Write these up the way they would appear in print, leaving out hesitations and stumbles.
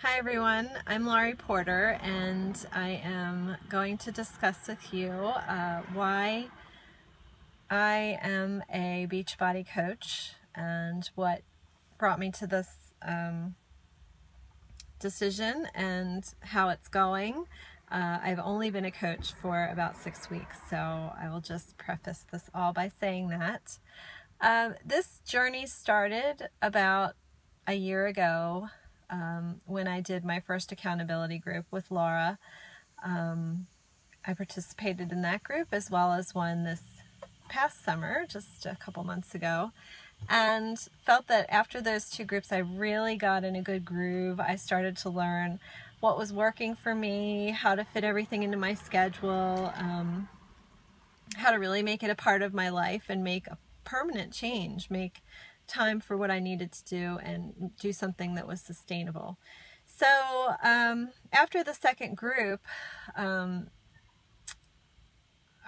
Hi everyone, I'm Laurie Porter and I am going to discuss with you why I am a Beachbody coach and what brought me to this decision and how it's going. I've only been a coach for about 6 weeks, so I will just preface this all by saying that. This journey started about a year ago when I did my first accountability group with Laura. I participated in that group as well as one this past summer, just a couple months ago, and felt that after those two groups I really got in a good groove. I started to learn what was working for me, how to fit everything into my schedule, how to really make it a part of my life and make a permanent change, make time for what I needed to do and do something that was sustainable. So after the second group, I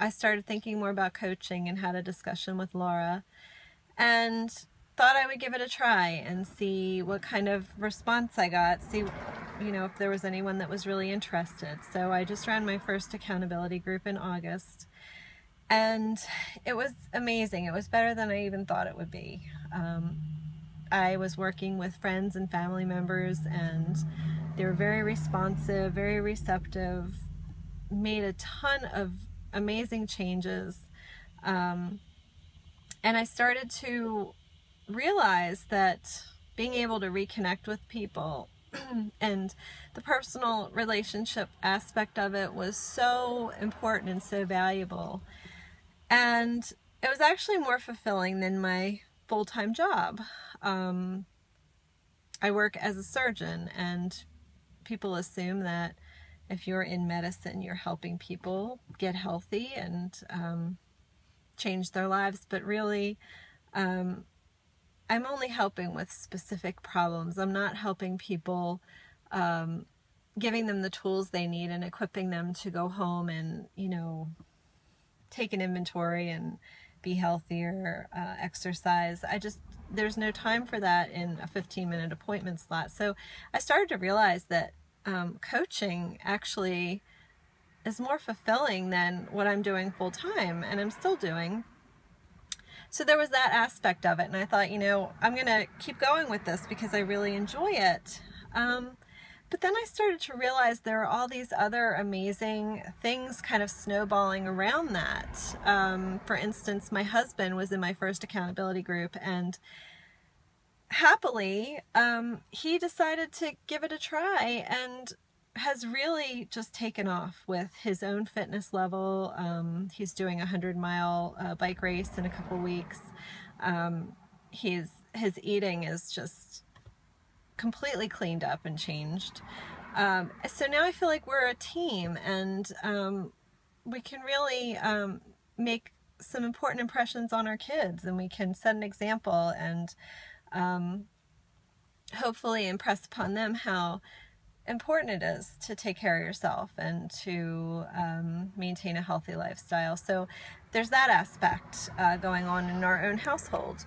started thinking more about coaching and had a discussion with Laura and thought I would give it a try and see what kind of response I got, see if there was anyone that was really interested. So I just ran my first accountability group in August. And it was amazing. It was better than I even thought it would be. I was working with friends and family members, and they were very responsive, very receptive, made a ton of amazing changes. And I started to realize that being able to reconnect with people and the personal relationship aspect of it was so important and so valuable. And it was actually more fulfilling than my full-time job. I work as a surgeon, and people assume that if you're in medicine, you're helping people get healthy and change their lives. But really, I'm only helping with specific problems. I'm not helping people, giving them the tools they need and equipping them to go home and, take an inventory and be healthier, exercise. There's no time for that in a 15-minute appointment slot. So I started to realize that coaching actually is more fulfilling than what I'm doing full time, and I'm still doing. So there was that aspect of it, and I thought, I'm going to keep going with this because I really enjoy it. But then I started to realize there are all these other amazing things kind of snowballing around that. For instance, my husband was in my first accountability group, and happily, he decided to give it a try and has really just taken off with his own fitness level. He's doing a 100-mile bike race in a couple weeks. His eating is just completely cleaned up and changed. So now I feel like we're a team, and we can really make some important impressions on our kids, and we can set an example and hopefully impress upon them how important it is to take care of yourself and to maintain a healthy lifestyle. So there's that aspect going on in our own household.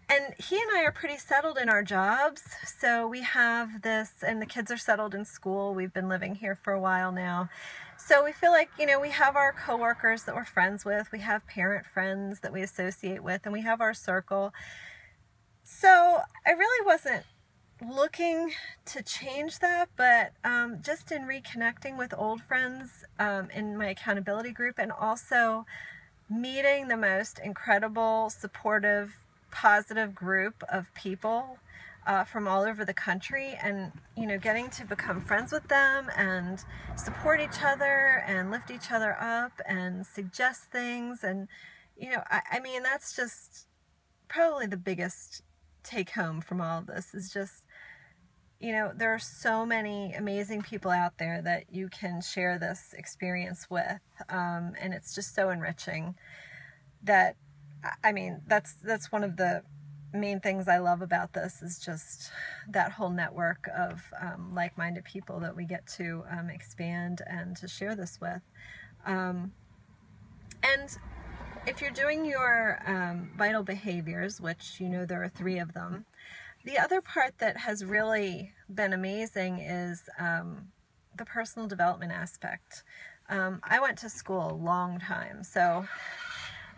And he and I are pretty settled in our jobs, so we have this, and the kids are settled in school. We've been living here for a while now. So we feel like, we have our coworkers that we're friends with, we have parent friends that we associate with, and we have our circle. So I really wasn't looking to change that, but just in reconnecting with old friends in my accountability group, and also meeting the most incredible, supportive, positive group of people from all over the country, and getting to become friends with them and support each other and lift each other up and suggest things. And I mean, that's just probably the biggest take home from all of this, is just there are so many amazing people out there that you can share this experience with, and it's just so enriching. That that's one of the main things I love about this, is just that whole network of like-minded people that we get to expand and to share this with. And if you're doing your vital behaviors, which there are 3 of them, The other part that has really been amazing is the personal development aspect. I went to school a long time, so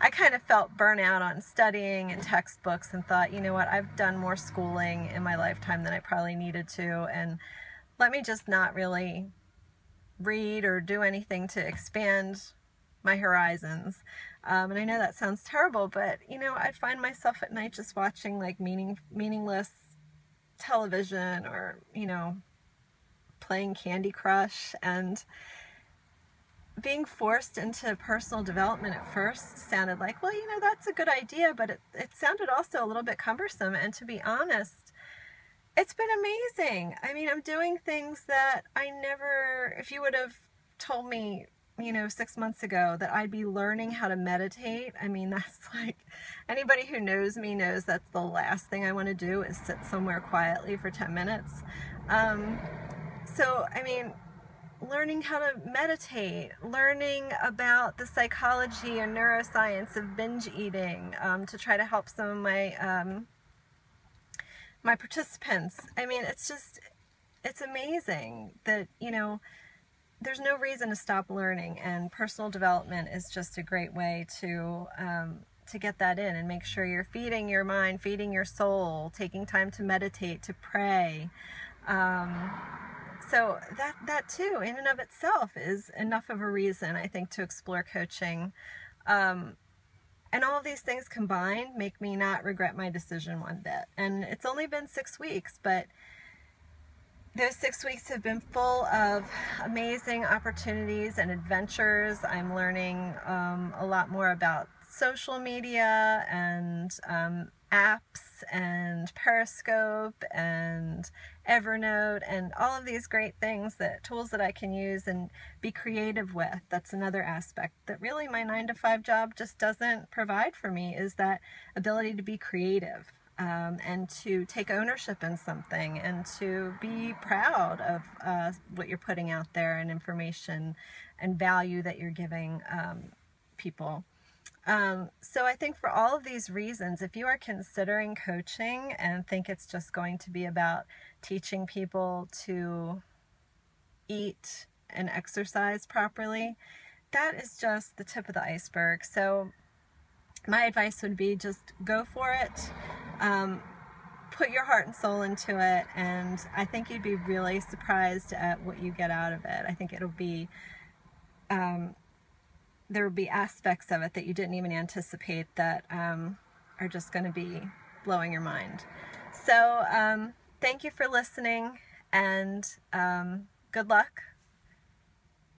I kind of felt burnout on studying and textbooks and thought, you know what, I've done more schooling in my lifetime than I probably needed to, and let me just not really read or do anything to expand my horizons. And I know that sounds terrible, but you know, I'd find myself at night just watching like meaningless television, or you know, playing Candy Crush, and being forced into personal development at first sounded like, well, you know, that's a good idea, but it sounded also a little bit cumbersome. And to be honest, it's been amazing. I mean, I'm doing things that I never, if you would have told me, you know, 6 months ago that I'd be learning how to meditate, I mean, that's like, anybody who knows me knows that's the last thing I want to do is sit somewhere quietly for 10 minutes. So, I mean, learning how to meditate, learning about the psychology and neuroscience of binge eating, to try to help some of my participants. I mean, it's amazing that, you know, there's no reason to stop learning, and personal development is just a great way to get that in and make sure you're feeding your mind, feeding your soul, taking time to meditate, to pray. So that too, in and of itself, is enough of a reason, I think, to explore coaching. And all of these things combined make me not regret my decision one bit. And it's only been 6 weeks, but those 6 weeks have been full of amazing opportunities and adventures. I'm learning a lot more about social media and apps and Periscope and Evernote and all of these great things, tools that I can use and be creative with. That's another aspect that really my 9-to-5 job just doesn't provide for me, is that ability to be creative. And to take ownership in something, and to be proud of what you're putting out there, and information and value that you're giving people. So I think for all of these reasons, if you are considering coaching and think it's just going to be about teaching people to eat and exercise properly, that is just the tip of the iceberg. So my advice would be just go for it. Put your heart and soul into it, and I think you'd be really surprised at what you get out of it. I think it'll be, there will be aspects of it that you didn't even anticipate that are just going to be blowing your mind. So thank you for listening, and good luck